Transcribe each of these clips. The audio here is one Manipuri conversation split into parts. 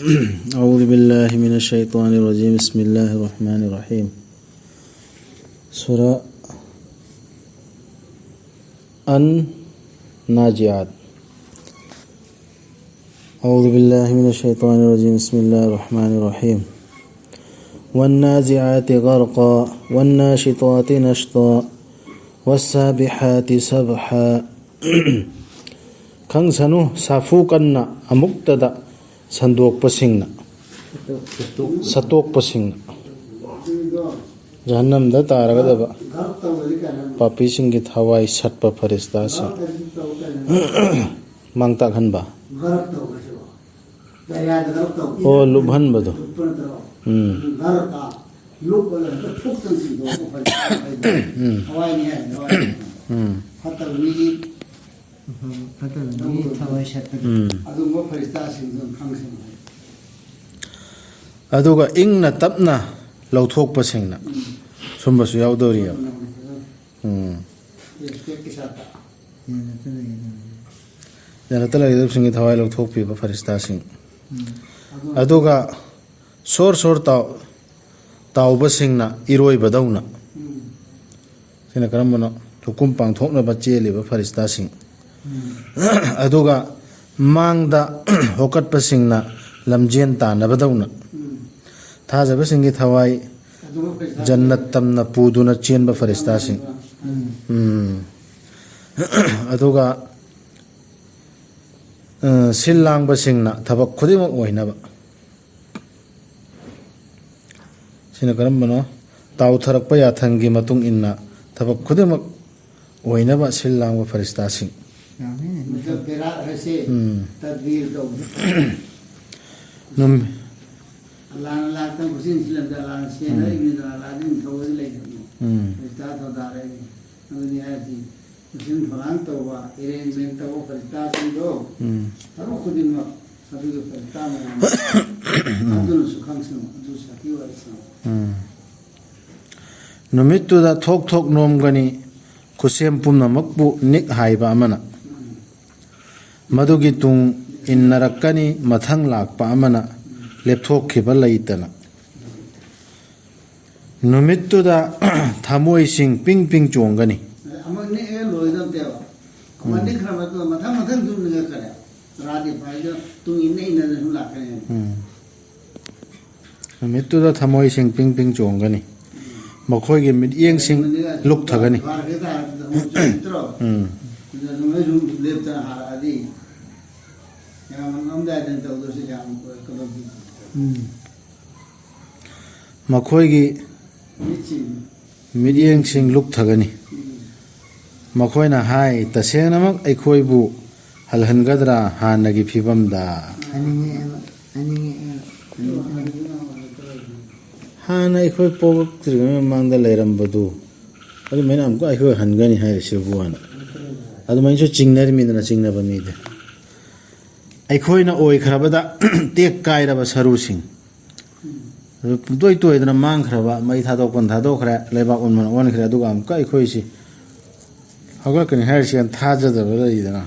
أعوذ بالله من الشيطان الرجيم بسم الله الرحمن الرحيم سورة الناجعات أعوذ بالله من الشيطان الرجيم بسم الله الرحمن الرحيم والنازعات غرقا والناشطات نشطا والسابحات سبحا خنسنو سافوكنا أمكتدا صندوق پسنگنا سطوق پسنگنا جہنم دا تارگا دبا پاپی سنگی تھوائی سٹ پا فرشتہ سے مانگتا گھن با او لبھن بدو ꯑꯗꯨꯒ ꯏꯪꯅ ꯇꯞꯅ ꯂꯧꯊꯣꯛꯄꯁꯤꯡꯅ ꯁꯨꯝꯕꯁꯨ ꯌꯥꯎꯗꯧꯔꯤꯌꯦꯕ ꯖꯟꯅꯠꯇ ꯂꯩꯒꯗꯕꯁꯤꯡꯒꯤ ꯊꯋꯥꯏ ꯂꯧꯊꯣꯛꯄꯤꯕ ꯐꯔꯤꯁꯇꯥꯁꯤꯡ ꯑꯗꯨꯒ ꯁꯣꯔ ꯁꯣꯔ ꯇꯥꯎꯕꯁꯤꯡꯅ ꯏꯔꯣꯏꯕꯗꯧꯅ ꯁꯤꯅ ꯀꯔꯝꯕꯅꯣ ꯊꯨꯛꯀꯨꯝ ꯄꯥꯡꯊꯣꯛꯅꯕ ꯆꯦꯜꯂꯤꯕ ꯐꯔꯤꯁꯇꯥꯁꯤꯡ ꯑꯗꯨꯒ ꯃꯥꯡꯗ ꯍꯣꯀꯠꯄꯁꯤꯡꯅ ꯂꯝꯖꯦꯟ ꯇꯥꯟꯅꯕꯗꯧꯅ ꯊꯥꯖꯕꯁꯤꯡꯒꯤ ꯊꯋꯥꯏ ꯖꯟꯅꯠ ꯇꯝꯅ ꯄꯨꯗꯨꯅ ꯆꯦꯟꯕ ꯐꯔꯤꯁꯇꯥꯁꯤꯡ ꯑꯗꯨꯒ ꯁꯤꯜ ꯂꯥꯡꯕꯁꯤꯡꯅ ꯊꯕꯛ ꯈꯨꯗꯤꯡꯃꯛ ꯑꯣꯏꯅꯕ ꯁꯤꯅ ꯀꯔꯝꯕꯅꯣ ꯇꯥꯎꯊꯔꯛꯄ ꯌꯥꯊꯪꯒꯤ ꯃꯇꯨꯡ ꯏꯟꯅ ꯊꯕꯛ ꯈꯨꯗꯤꯡꯃꯛ ꯑꯣꯏꯅꯕ ꯁꯤꯜ ꯂꯥꯡꯕ ꯐꯔꯤꯁꯇꯥꯁꯤꯡ ꯅꯨꯃꯤꯠꯇꯨꯗ ꯊꯣꯛ ꯊꯣꯛ ꯅꯣꯝꯒꯅꯤ ꯈꯨꯠꯁꯦꯝ ꯄꯨꯝꯅꯃꯛꯄꯨ ꯅꯤꯛ ꯍꯥꯏꯕ ꯑꯃꯅ ꯃꯗꯨꯒꯤ ꯇꯨꯡ ꯏꯟꯅꯔꯛꯀꯅꯤ ꯃꯊꯪ ꯂꯥꯛꯄ ꯑꯃꯅ ꯂꯦꯞꯊꯣꯛꯈꯤꯕ ꯂꯩꯇꯅ ꯅꯨꯃꯤꯠꯇꯨꯗ ꯊꯃꯣꯏꯁꯤꯡ ꯄꯤꯡ ꯄꯤꯡ ꯆꯣꯡꯒꯅꯤ ꯅꯨꯃꯤꯠꯇꯨꯗ ꯊꯃꯣꯏꯁꯤꯡ ꯄꯤꯡ ꯄꯤꯡ ꯆꯣꯡꯒꯅꯤ ꯃꯈꯣꯏꯒꯤ ꯃꯤꯠꯌꯦꯡꯁꯤꯡ ꯂꯨꯛꯊꯒꯅꯤ ꯃꯈꯣꯏꯒꯤ ꯃꯤꯠꯌꯦꯡꯁꯤꯡ ꯂꯨꯛꯊꯒꯅꯤ ꯃꯈꯣꯏꯅ ꯍꯥꯏ ꯇꯁꯦꯡꯅꯃꯛ ꯑꯩꯈꯣꯏꯕꯨ ꯍꯜꯍꯟꯒꯗ꯭ꯔꯥ ꯍꯥꯟꯅꯒꯤ ꯐꯤꯕꯝꯗ ꯍꯥꯟꯅ ꯑꯩꯈꯣꯏ ꯄꯣꯛꯂꯛꯇ꯭ꯔꯤꯉꯩ ꯃꯃꯥꯡꯗ ꯂꯩꯔꯝꯕꯗꯨ ꯑꯗꯨꯃꯥꯏꯅ ꯑꯃꯨꯛꯀ ꯑꯩꯈꯣꯏ ꯍꯟꯒꯅꯤ ꯍꯥꯏꯔꯤꯁꯤꯕꯨ ꯍꯥꯟꯅ ꯑꯗꯨꯃꯥꯏꯅꯁꯨ ꯆꯤꯡꯅꯔꯤꯃꯤꯗꯅ ꯆꯤꯡꯅꯕ ꯃꯤꯗ ꯑꯩꯈꯣꯏꯅ ꯑꯣꯏꯈ꯭ꯔꯕꯗ ꯇꯦꯛ ꯀꯥꯏꯔꯕ ꯁꯔꯨꯁꯤꯡ ꯑꯗꯨ ꯄꯨꯡꯇꯣꯏ ꯇꯣꯏꯗꯅ ꯃꯥꯡꯈ꯭ꯔꯕ ꯃꯩ ꯊꯥꯗꯣꯛꯄꯅ ꯊꯥꯗꯣꯛꯈ꯭ꯔꯦ ꯂꯩꯕꯥꯛ ꯑꯣꯟꯕꯅ ꯑꯣꯟꯈ꯭ꯔꯦ ꯑꯗꯨꯒ ꯑꯃꯨꯛꯀ ꯑꯩꯈꯣꯏꯁꯤ ꯍꯧꯒꯠꯂꯛꯀꯅꯤ ꯍꯥꯏꯔꯤꯁꯤ ꯌꯥꯝ ꯊꯥꯖꯗꯕ ꯂꯩꯗꯅ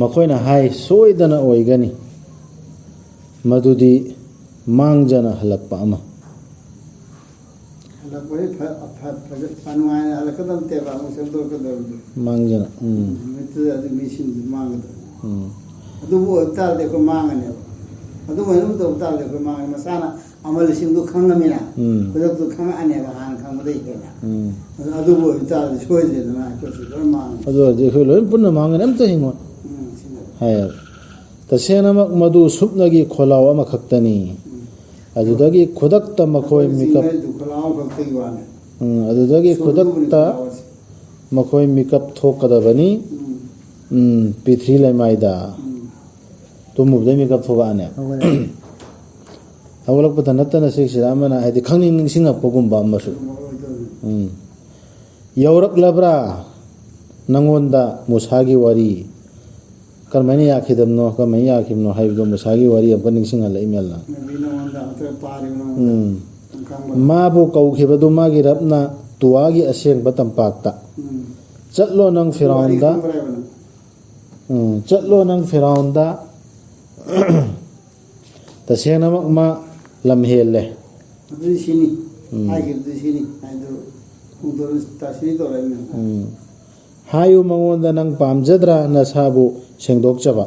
ꯃꯈꯣꯏꯅ ꯍꯥꯏ ꯁꯣꯏꯗꯅ ꯑꯣꯏꯒꯅꯤ ꯃꯗꯨꯗꯤ ꯃꯥꯡꯖꯅ ꯍꯜꯂꯛꯄ ꯑꯃ ꯃꯥꯡꯖꯅ ꯑꯗꯨꯕꯨ ꯑꯣꯏꯕ ꯇꯥꯔꯗꯤ ꯑꯩꯈꯣꯏ ꯃꯥꯡꯒꯅꯦꯕ ꯑꯗꯨꯃꯥꯏꯅ ꯑꯗꯨꯝ ꯇꯧꯕ ꯇꯥꯔꯗꯤ ꯑꯩꯈꯣꯏ ꯃꯥꯡꯒꯅꯤ ꯃꯁꯥꯅ ꯑꯃꯜꯁꯤꯡꯗꯨ ꯈꯪꯉꯃꯤꯅ ꯈꯨꯗꯛꯇꯨ ꯈꯪꯉꯛꯑꯅꯦꯕ ꯍꯥꯟꯅ ꯈꯪꯕꯗꯩ ꯍꯦꯟꯅ ꯑꯗꯨꯕꯨ ꯑꯣꯏꯕ ꯇꯥꯔꯗꯤ ꯁꯣꯏꯗ꯭ꯔꯦꯗꯅ ꯑꯩꯈꯣꯏꯁꯨ ꯂꯣꯏ ꯃꯥꯡꯒꯅꯤ ꯑꯗꯨ ꯑꯣꯏꯔꯗꯤ ꯑꯩꯈꯣꯏ ꯂꯣꯏ ꯄꯨꯟꯅ ꯃꯥꯡꯒꯅꯤ ꯑꯝꯇ ꯍꯤꯡꯉꯣꯏ ꯍꯥꯏꯌꯦꯕ ꯇꯁꯦꯡꯅꯃꯛ ꯃꯗꯨ ꯁꯨꯞꯅꯒꯤ ꯈꯣꯜꯂꯥꯎ ꯑꯃꯈꯛꯇꯅꯤ ꯑꯗꯨꯗꯒꯤ ꯈꯨꯗꯛꯇ ꯃꯈꯣꯏ ꯃꯤꯀꯞ ꯑꯗꯨꯗꯒꯤ ꯈꯨꯗꯛꯇ ꯃꯈꯣꯏ ꯃꯤꯀꯞ ꯊꯣꯛꯀꯗꯕꯅꯤ ꯄꯤꯊ꯭ꯔꯤ ꯂꯩꯃꯥꯏꯗ ꯇꯨꯝꯃꯨꯕꯗꯩ ꯃꯤꯀꯞ ꯊꯣꯛꯂꯛꯑꯅꯦ ꯍꯧꯒꯠꯂꯛꯄꯗ ꯅꯠꯇꯅ ꯁꯤꯁꯤꯗ ꯑꯃꯅ ꯍꯥꯏꯗꯤ ꯈꯪꯅꯤꯡ ꯅꯤꯡꯁꯤꯡꯉꯛꯄꯒꯨꯝꯕ ꯑꯃꯁꯨ ꯌꯧꯔꯛꯂꯕ꯭ꯔꯥ ꯅꯪꯉꯣꯟꯗ ꯃꯨꯁꯥꯒꯤ ꯋꯥꯔꯤ ꯀꯔꯝꯍꯥꯏꯅ ꯌꯥꯈꯤꯗꯕꯅꯣ ꯀꯔꯝꯍꯥꯏꯅ ꯌꯥꯈꯤꯕꯅꯣ ꯍꯥꯏꯕꯗꯣ ꯃꯨꯁꯥꯒꯤ ꯋꯥꯔꯤ ꯑꯃꯨꯛꯀ ꯅꯤꯡꯁꯤꯡꯍꯜꯂꯛꯏ ꯃꯦꯜꯅ ꯃꯥꯕꯨ ꯀꯧꯈꯤꯕꯗꯨ ꯃꯥꯒꯤ ꯔꯕꯅ ꯇꯨꯋꯥꯒꯤ ꯑꯁꯦꯡꯕ ꯇꯝꯄꯥꯛꯇ चलो नंग फिराउन दा चलो नंग फिराउन दा तसेंगनमक मा लम्हेले ꯑꯗꯨꯗꯤ ꯁꯤꯅꯤ ꯍꯥꯏꯈꯤꯕꯗꯤ ꯁꯤꯅꯤ ꯍꯥꯏꯗꯨ ꯇꯥꯁꯤꯅꯤ ꯇꯧꯔꯛꯏꯅ हायु मंगोंदा नंग पामजद्रा नसाबु सेंगदोकचबा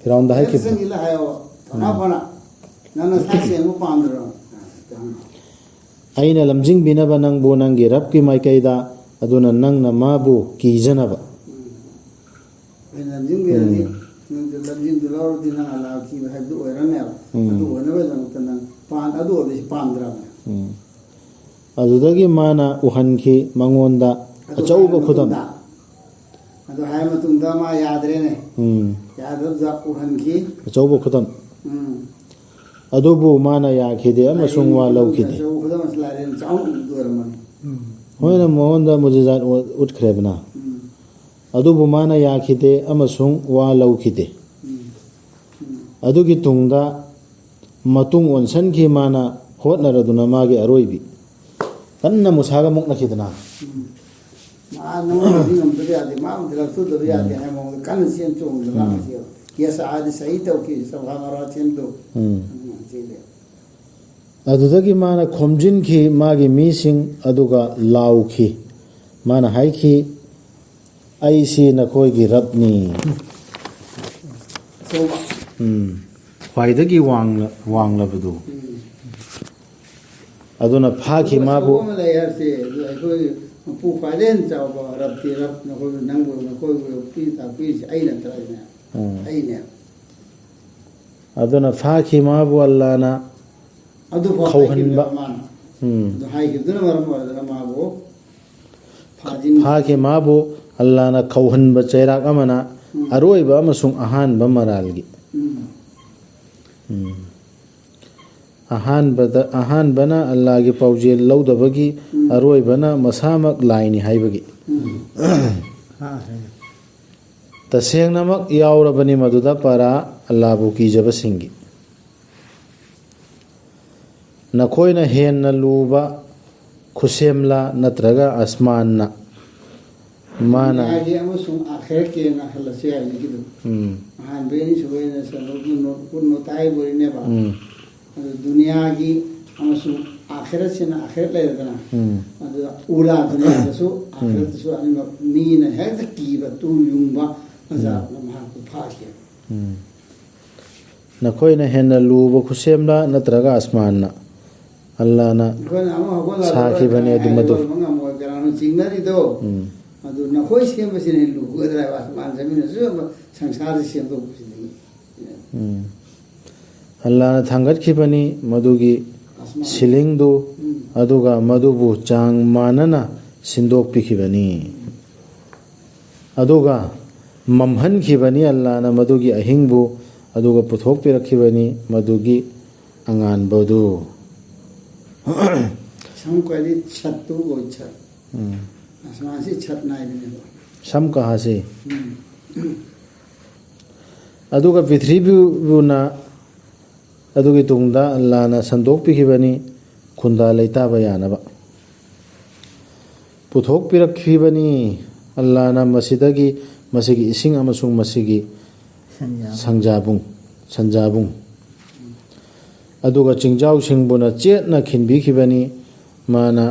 फिराउंदा हाय किब संगिला हायो ना बना नन सासे मु पामदरो आइना लमजिंग बिनबा नंगबो नंगी रबकी माइकैदा अदुना नंगना माबु कीजनबा लमजिंग बिरदी लमजिंग दुलावदी ना अला की हायदु ओरने अदु ओनबे नंगतना पान अदु ओदि पामदरा अदुदगी माना उहनखी मंगोंदा अचौबा खुदम अदु हाय मतुंदा मा यादरेने यादब जा उहनखी अचौबा खुदम अदुबु माना याखिदे अमसुंग वा लौखिदे खुदम असलारेन चाउ दुरमन होयना मोहनदा मुजिजात उठख्रेबना अदुबु माना याखिदे अमसुंग वा लौखिदे अदुगी तुंगदा मतुंग ओनसनखी माना होटनरदुना मागे अरोइबी कन्ना मुसागा मुकनखिदना मा नमोदी नमदे आदि मा दिलतु दबि आदि है मो कन सेन चोंग दला सियो केस आदि सही तौकी सभा मरा चेन दो अदुदगी माना खोमजिनखी मागी मीसिंग अदुगा लाउखी माना हाइखी आइसी नखोइगी रबनी सोबा ख्वाइदगी वांगलबदु अदुना फाखी माबु मलयरसे अखोइ पु फाइलेन चावबा रबती रब नखो नंगबो नखोइ पी ता पी आइना तराइना आइने अदुना फाखी माबु अल्लाहना अदु खौहनबा अदु हाइगिदुना मरम वरदना माबो फाजिन फाखी माबु अल्लाहना खौहनबा चैराक अमना अरोइबा अमसुंग अहानबा मरालगी अहानबना अल्लाह की पाउजे लौदबगी अरोइबना मसामक लाइनी हाइबगी तसेंगनमक यावरबनी मदुदा परा अल्लाहबु कीजबसिंगी नखोइना हेन्ना लूबा खुसेमला नत्रगा आसमानना माना आगे अमसुंग आखिर के ना हलसे आइगिदु हान बेनी सुबेना सनो नो ताई बोरिनेबा दुनिया की अमसुंग आखिरत से ना आखिरत लेदना उला दुनिया दसु आखिरत दसु अनि मीना हेक कीबा तु युंबा मजा नमहा को फाके नखोइना हेन्ना लूबा खुसेमला नत्रगा आसमानना अल्लाहना साखी बने दुमदु चिंगनरिदो अदु नखोइ सेमबसिने लुगदरा आसमान जमीन सु संसार सेमदो अल्लाहना थांगतखिबनी मदुगी सिलिंगदु अदुगा मदुबु चांग मानना सिंदोकपिखिबनी अदुगा ममहनखिबनी अल्लाहना मदुगी अहिंगबु अदुगा पुथोकपिरखिबनी मदुगी अंगानबदु समकली छत्तु गो छत आसमान से छत नाइबने सम कहा से अदुगा पृथ्वीबुना अदुगी तुंगदा अल्लाहना संदोकपिखिबनी खुंदा लैताबा यानबा पुथोकपिरखिबनी अल्लाहना मसिदगी मसिगी इसिंग अमसुंग मसिगी संजाबुंग अदुगा चिंजाउ सिंगबुना चेतना खिनबिखिबनी माना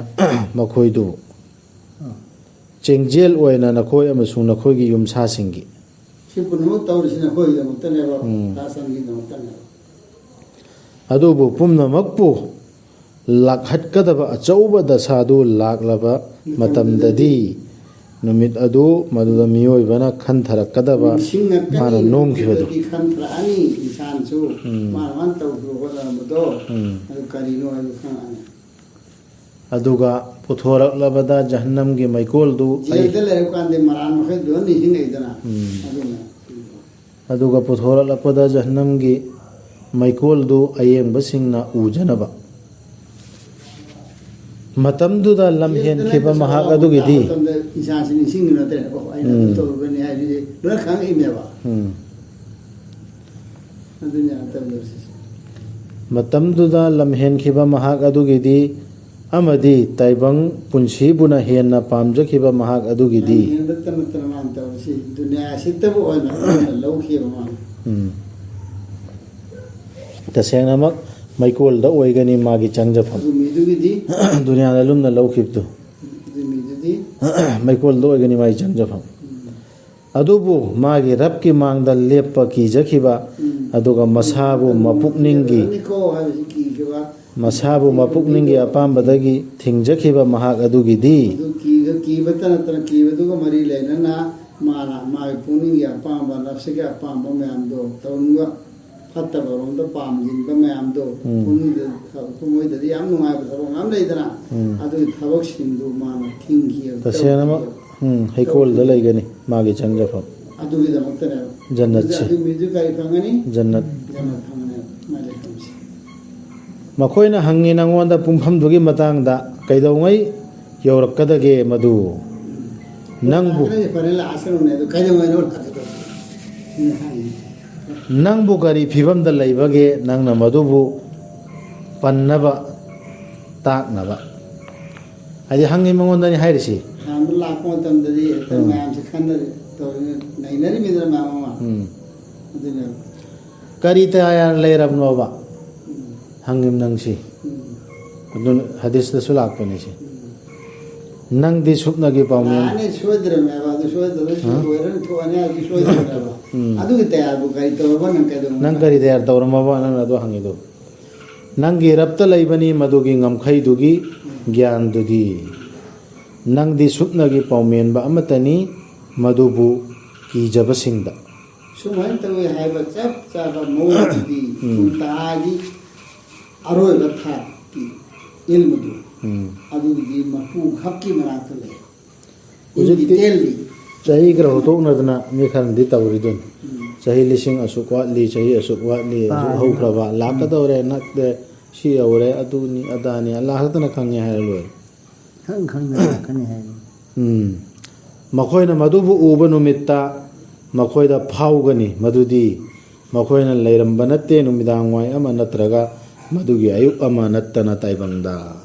मखोइदु चेंगजेल ओइना नखोइ अमसुंग नखोइगी युमसासिंगी सिपुनो तौरिसिना खोइदा मुतनेबा दासंगी नमुतने अदुबु पुमनमकपु लाखहटकदबा अचौबा दसादु लाक्लबा मतमददी नुमित अदु मदुदा मियोइबना खनथरकदबा माना नोमखिबदु खनथरानी इंसानसु मान तौरु होदनबदो अदु करिनो अदु खाने अदुगा पुथोरकलबदा जहन्नम की मैकोलदु जेलदे लेरकांदे मरान मखे दोनि हिंगैदना अदुगा पुथोरकलबदा जहन्नम की मैकोलदु अयेंबसिंगना उजनबा मतमदुदा लमहेन खिबा महाक अदुगिदी इंसानसि निसिंग नते को आइना तौरबनि हाइदि लोर खांग इमेबा अदुnya तमदुसी मतमदुदा लमहेन खिबा महाक अदुगिदी ꯑꯃꯗꯤ ꯇꯥꯏꯕꯪ ꯄꯨꯟꯁꯤꯕꯨꯅ ꯍꯦꯟꯅ ꯄꯥꯝꯖꯈꯤꯕ ꯃꯍꯥꯛ ꯑꯗꯨꯒꯤꯗꯤ ꯇꯁꯦꯡꯅꯃꯛ ꯃꯩꯀꯣꯜꯗ ꯑꯣꯏꯒꯅꯤ ꯃꯥꯒꯤ ꯆꯪꯖꯐꯝ ꯗꯨꯅꯤꯌꯥꯗ ꯂꯨꯝꯅ ꯂꯧꯈꯤꯕꯗꯨ ꯃꯩꯀꯣꯜꯗ ꯑꯣꯏꯒꯅꯤ ꯃꯥꯒꯤ ꯆꯪꯖꯐꯝ ꯑꯗꯨꯕꯨ ꯃꯥꯒꯤ ꯔꯕꯀꯤ ꯃꯥꯡꯗ ꯂꯦꯞꯄ ꯀꯤꯖꯈꯤꯕ ꯑꯗꯨꯒ ꯃꯁꯥꯕꯨ ꯃꯄꯨꯛꯅꯤꯡꯒꯤ ꯑꯄꯥꯝꯕꯗꯒꯤ ꯊꯤꯡꯖꯈꯤꯕ ꯃꯍꯥꯛ ꯑꯗꯨꯒꯤꯗꯤ ꯐꯠꯇꯕꯔꯣꯝꯗ ꯄꯥꯝꯖꯤꯟꯕ ꯃꯌꯥꯝꯗꯣ ꯃꯣꯏꯗꯗꯤ ꯌꯥꯝ ꯅꯨꯡꯉꯥꯏꯕ ꯊꯕꯛ ꯃꯌꯥꯝ ꯂꯩꯗꯅ ꯑꯗꯨꯒꯤ ꯊꯕꯛꯁꯤꯡꯗꯨ ꯃꯥꯅ ꯊꯤꯡꯈꯤꯕ ꯇꯁꯦꯡꯅꯃꯛ ꯍꯩꯀꯣꯜꯗ ꯂꯩꯒꯅꯤ ꯃꯥꯒꯤ ꯆꯪꯖꯐꯝ ꯑꯗꯨꯒꯤꯗꯃꯛꯇꯅꯦꯕ ꯖꯟꯅꯠꯁꯦ ꯑꯗꯨ ꯀꯔꯤ ꯐꯪꯒꯅꯤ ꯖꯟꯅꯠ ꯐꯪꯒꯅꯦꯕ ꯃꯥꯏ ꯂꯩꯐꯝꯁꯦ ꯃꯈꯣꯏꯅ ꯍꯪꯉꯤ ꯅꯉꯣꯟꯗ ꯄꯨꯡꯐꯝꯗꯨꯒꯤ ꯃꯇꯥꯡꯗ ꯀꯩꯗꯧꯉꯩ ꯌꯧꯔꯛꯀꯗꯒꯦ ꯃꯗꯨ ꯅꯪꯕꯨ ꯀꯔꯤ ꯐꯤꯕꯝꯗ ꯂꯩꯕꯒꯦ ꯅꯪꯅ ꯃꯗꯨꯕꯨ ꯄꯟꯅꯕ ꯇꯥꯛꯅꯕ ꯍꯥꯏꯗꯤ ꯍꯪꯉꯤ ꯃꯉꯣꯟꯗꯅꯤ ꯍꯥꯏꯔꯤꯁꯤ ꯍꯥꯟꯕ ꯂꯥꯛꯄ ꯃꯇꯝꯗꯗꯤ ꯃꯌꯥꯝꯁꯦ ꯅꯩꯅꯔꯤꯃꯤꯗꯅ ꯃꯌꯥꯝ ꯑꯃ ꯑꯗꯨꯅ ꯀꯔꯤ ꯇꯌꯥ ꯂꯩꯔꯕꯅꯣꯕ ꯍꯪꯉꯤꯝ ꯅꯪꯁꯤ ꯑꯗꯨ ꯍꯗꯤꯁꯇꯁꯨ ꯂꯥꯛꯄꯅꯤ ꯁꯤ ꯅꯪꯗꯤ ꯁꯨꯞꯅꯒꯤ ꯄꯥꯎꯃꯦꯟ ꯅꯪ ꯀꯔꯤ ꯇꯌꯥꯔ ꯇꯧꯔꯝꯃꯕ ꯅꯪ ꯑꯗꯨ ꯍꯪꯉꯤꯗꯣ ꯅꯪꯒꯤ ꯔꯕꯇ ꯂꯩꯕꯅꯤ ꯃꯗꯨꯒꯤ ꯉꯝꯈꯩꯗꯨꯒꯤ ꯒ꯭ꯌꯥꯟꯗꯨꯗꯤ ꯅꯪꯗꯤ ꯁꯨꯞꯅꯒꯤ ꯄꯥꯎꯃꯦꯟꯕ ꯑꯃꯠꯇꯅꯤ ꯃꯗꯨꯕꯨ ꯀꯤꯖꯕꯁꯤꯡꯗ ꯁꯨꯃꯥꯏꯅ ꯇꯧꯋꯤ ꯍꯥꯏꯕ ꯆꯞ ꯆꯥꯕ ꯃꯑꯣꯡꯗꯨꯗꯤ ꯇꯥꯒꯤ ꯑꯔꯣꯏꯕ ꯊꯥꯛꯀꯤ ꯏꯜꯃꯨꯗꯨ ꯑꯗꯨꯒꯤꯗꯤ ꯃꯄꯨ ꯈꯛꯀꯤ ꯃꯅꯥꯛꯇ ꯂꯩ ꯍꯧꯖꯤꯛꯇꯤ ꯆꯍꯤ ꯈꯔ ꯍꯣꯇꯣꯛꯅꯗꯅ ꯃꯤ ꯈꯔꯅꯗꯤ ꯇꯧꯔꯤꯗꯨꯅꯤ ꯆꯍꯤ 1000 ꯑꯁꯨꯛ ꯋꯥꯠꯂꯤ ꯆꯍꯤ ꯑꯁꯨꯛ ꯋꯥꯠꯂꯤ ꯑꯁꯨꯛ ꯍꯧꯈ꯭ꯔꯕ ꯂꯥꯛꯀꯗꯧꯔꯦ ꯅꯛꯇꯦ ꯁꯤ ꯌꯧꯔꯦ ꯑꯗꯨꯅꯤ ꯑꯗꯥꯅꯤ ꯑꯜꯂꯥ ꯈꯛꯇꯅ ꯈꯪꯉꯦ ꯍꯥꯏꯔ ꯂꯣꯏꯔꯦ ꯃꯈꯣꯏꯅ ꯃꯗꯨꯕꯨ ꯎꯕ ꯅꯨꯃꯤꯠꯇ ꯃꯈꯣꯏꯗ ꯐꯥꯎꯒꯅꯤ ꯃꯗꯨꯗꯤ ꯃꯈꯣꯏꯅ ꯂꯩꯔꯝꯕ ꯅꯠꯇꯦ ꯅꯨꯃꯤꯗꯥꯡ ꯋꯥꯏ ꯑꯃ ꯅꯠꯇ꯭ꯔꯒ ꯃꯗꯨꯒꯤ ꯑꯌꯨꯛ ꯑꯃ ꯅꯠꯇꯅ ꯇꯥꯏꯕꯪꯗ